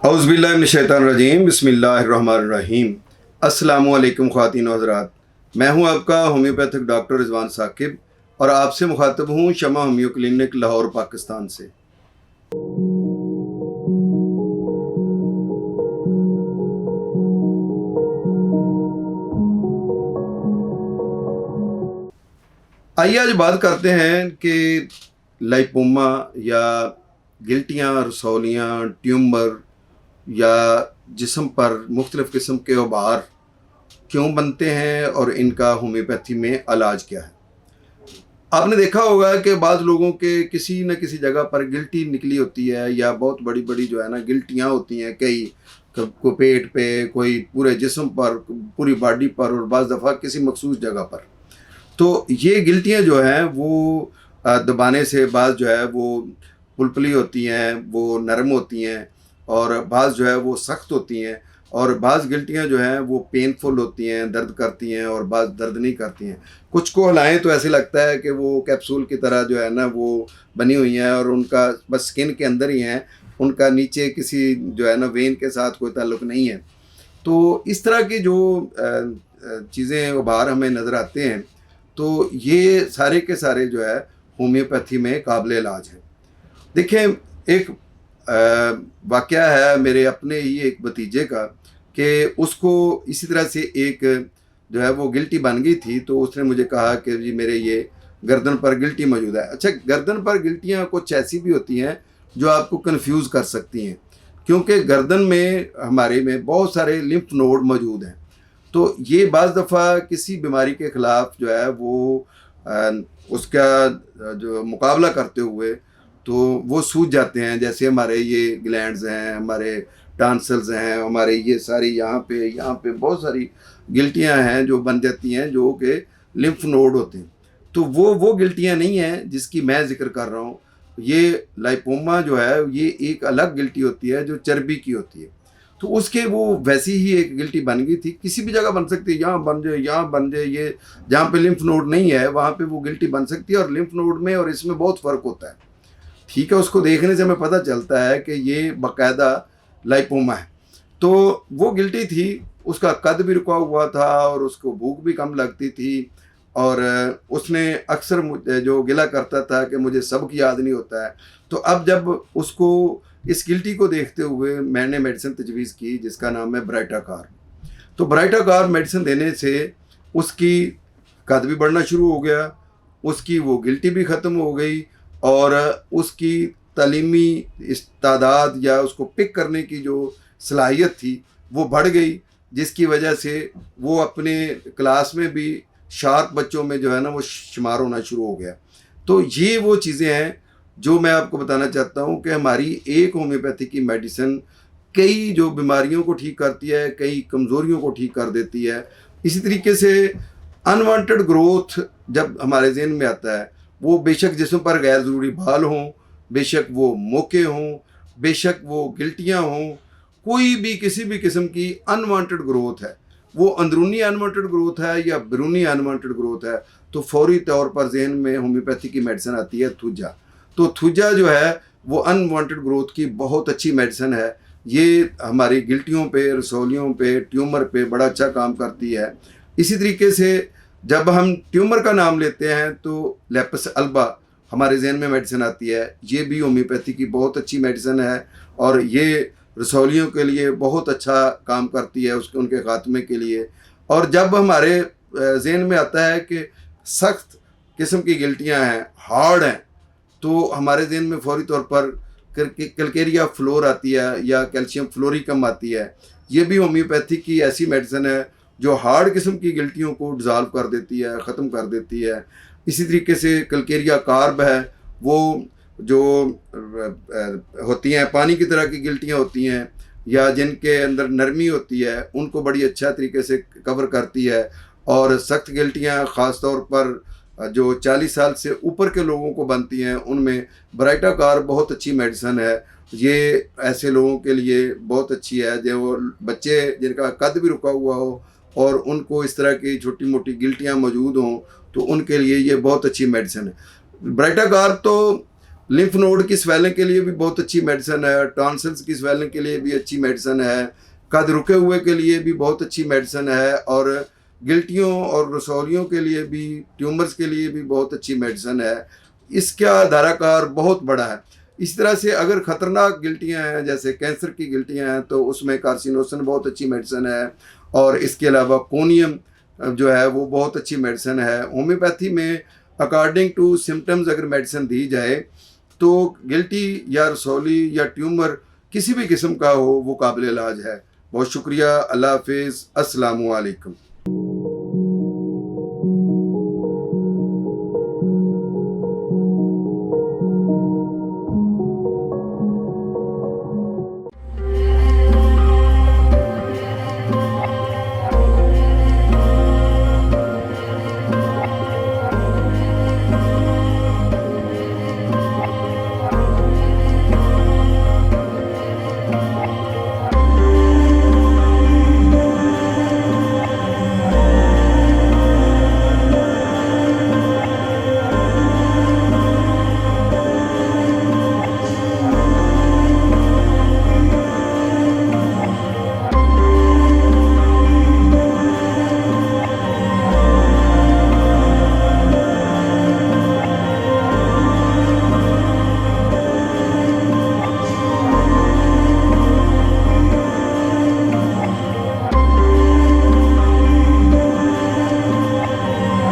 औज़ुबिल्लाहिमिनश्शैतानिर्रजीम बिस्मिल्लाहिर्रहमानिर्रहीम। अस्सलामुअलैकुम ख़वातीन व हज़रात, मैं हूं आपका होम्योपैथिक डॉक्टर रिजवान साकिब और आपसे मुखातब हूं शमा होम्यो क्लिनिक लाहौर पाकिस्तान से। आइए आज बात करते हैं कि लाइपोमा या गिल्टियाँ, रसौलियाँ, ट्यूमर या जिस्म पर मुख्तलिफ़ किस्म के उभार क्यों बनते हैं और इनका होम्योपैथी में इलाज क्या है। आपने देखा होगा कि बाज़ लोगों के किसी न किसी जगह पर गिल्टी निकली होती है या बहुत बड़ी बड़ी जो है ना गिल्टियाँ होती हैं, कई को पेट पे, कोई पूरे जिस्म पर, पूरी बॉडी पर और बाज़ दफ़ा किसी मखसूस जगह पर। तो ये गिल्टियाँ जो हैं वो दबाने से बाज़ जो है वो पुलपली होती हैं, वो नरम होती हैं और बाज़ जो है वो सख्त होती हैं और बाज़ गिल्टियाँ जो हैं वो पेनफुल होती हैं, दर्द करती हैं और बाज़ दर्द नहीं करती हैं। कुछ को हिलाएं तो ऐसे लगता है कि वो कैप्सूल की तरह जो है ना वो बनी हुई हैं और उनका बस स्किन के अंदर ही हैं, उनका नीचे किसी जो है ना वेन के साथ कोई ताल्लुक़ नहीं है। तो इस तरह की जो चीज़ें उभार हमें नज़र आते हैं, तो ये सारे के सारे जो है होम्योपैथी में काबिल इलाज है। देखें, एक वाक़या है मेरे अपने ही एक भतीजे का कि उसको इसी तरह से एक जो है वो गिल्टी बन गई थी। तो उसने मुझे कहा कि जी मेरे ये गर्दन पर गिल्टी मौजूद है। अच्छा, गर्दन पर गिल्टियाँ कुछ ऐसी भी होती हैं जो आपको कन्फ्यूज़ कर सकती हैं, क्योंकि गर्दन में हमारे में बहुत सारे लिम्फ नोड मौजूद हैं। तो ये बाज़ दफ़ा किसी बीमारी के ख़िलाफ़ जो है वो उसका जो मुकाबला करते हुए तो वो सूज जाते हैं। जैसे हमारे ये ग्लैंड्स हैं, हमारे टॉन्सिल्स हैं, हमारे ये सारी यहाँ पे बहुत सारी गिल्टियाँ हैं जो बन जाती हैं, जो कि लिम्फ नोड होते हैं। तो वो गिल्टियाँ नहीं हैं जिसकी मैं ज़िक्र कर रहा हूँ। ये लाइपोमा जो है ये एक अलग गिल्टी होती है जो चर्बी की होती है। तो उसके वो वैसी ही एक गिल्टी बन गई थी, किसी भी जगह बन सकती है, यहाँ बन जाए, यहाँ बन जाए, ये जहाँ पे लिम्फ नोड नहीं है वहाँ पे वो गिल्टी बन सकती है। और लिम्फ नोड में और इसमें बहुत फ़र्क होता है, ठीक है। उसको देखने से हमें पता चलता है कि ये बाकायदा लाइपोमा है। तो वो गिल्टी थी, उसका कद भी रुका हुआ था और उसको भूख भी कम लगती थी और उसने अक्सर जो गिला करता था कि मुझे सबक याद नहीं होता है। तो अब जब उसको इस गिल्टी को देखते हुए मैंने मेडिसिन तजवीज़ की जिसका नाम है ब्राइटाकार। तो ब्राइटाकार मेडिसिन देने से उसकी कद भी बढ़ना शुरू हो गया, उसकी वो गिल्टी भी ख़त्म हो गई और उसकी तालीमी इस्तादाद या उसको पिक करने की जो सलाहियत थी वो बढ़ गई, जिसकी वजह से वो अपने क्लास में भी शार्प बच्चों में जो है ना वो शुमार होना शुरू हो गया। तो ये वो चीज़ें हैं जो मैं आपको बताना चाहता हूँ कि हमारी एक होम्योपैथी की मेडिसिन कई जो बीमारियों को ठीक करती है, कई कमज़ोरियों को ठीक कर देती है। इसी तरीके से अनवांटेड ग्रोथ जब हमारे ज़हन में आता है, वो बेशक जिस्म पर गैर ज़रूरी बाल हों, बेशक वो मोके हों, बेशक वो गिल्टियाँ हों, कोई भी किसी भी किस्म की अनवांटेड ग्रोथ है, वो अंदरूनी अनवांटेड ग्रोथ है या बैरूनी अनवांटेड ग्रोथ है, तो फौरी तौर पर ज़हन में होम्योपैथी की मेडिसिन आती है थूजा। तो थूजा जो है वो अनवांटेड ग्रोथ की बहुत अच्छी मेडिसिन है। ये हमारी गिल्टियों पे, रसौलियों पे, ट्यूमर पे बड़ा अच्छा काम करती है। इसी तरीके से जब हम ट्यूमर का नाम लेते हैं तो लेपस अल्बा हमारे जहन में मेडिसिन आती है। ये भी होम्योपैथी की बहुत अच्छी मेडिसिन है और ये रसौलियों के लिए बहुत अच्छा काम करती है, उसके उनके ख़ात्मे के लिए। और जब हमारे जहन में आता है कि सख्त किस्म की गिल्टियाँ हैं, हार्ड हैं, तो हमारे जहन में फौरी तौर पर कैल्केरिया फ्लोर आती है या कैल्शियम फ्लोरिकम आती है। ये भी होम्योपैथी की ऐसी मेडिसिन है जो हार्ड किस्म की गिल्टियों को डिज़ॉल्व कर देती है, ख़त्म कर देती है। इसी तरीके से कैल्केरिया कार्ब है, वो जो होती हैं पानी की तरह की गिल्टियाँ होती हैं या जिनके अंदर नरमी होती है, उनको बड़ी अच्छा तरीके से कवर करती है। और सख्त गिल्टियाँ ख़ास तौर पर जो 40 साल से ऊपर के लोगों को बनती हैं, उनमें ब्राइटाकार बहुत अच्छी मेडिसिन है। ये ऐसे लोगों के लिए बहुत अच्छी है जो बच्चे जिनका कद भी रुका हुआ हो और उनको इस तरह की छोटी मोटी गिल्टियाँ मौजूद हों, तो उनके लिए ये बहुत अच्छी मेडिसिन है। ब्राइटाकार तो लिम्फ नोड की स्वेलिंग के लिए भी बहुत अच्छी मेडिसिन है, टॉन्सिल्स की स्वेलिंग के लिए भी अच्छी मेडिसिन है, कद रुके हुए के लिए भी बहुत अच्छी मेडिसिन है, और गिल्टियों और रसौलियों के लिए भी, ट्यूमर्स के लिए भी बहुत अच्छी मेडिसिन है। इसका दायराकार बहुत बड़ा है। इस तरह से अगर ख़तरनाक गिल्टियाँ हैं, जैसे कैंसर की गिल्टियाँ हैं, तो उसमें कार्सिनोसन बहुत अच्छी मेडिसिन है, और इसके अलावा कोनियम जो है वो बहुत अच्छी मेडिसिन है। होम्योपैथी में अकॉर्डिंग टू सिम्टम्स अगर मेडिसिन दी जाए तो गिल्टी या रसौली या ट्यूमर किसी भी किस्म का हो वो काबिल इलाज है। बहुत शुक्रिया। अल्लाह हाफिज़। अस्सलामु अलैकुम।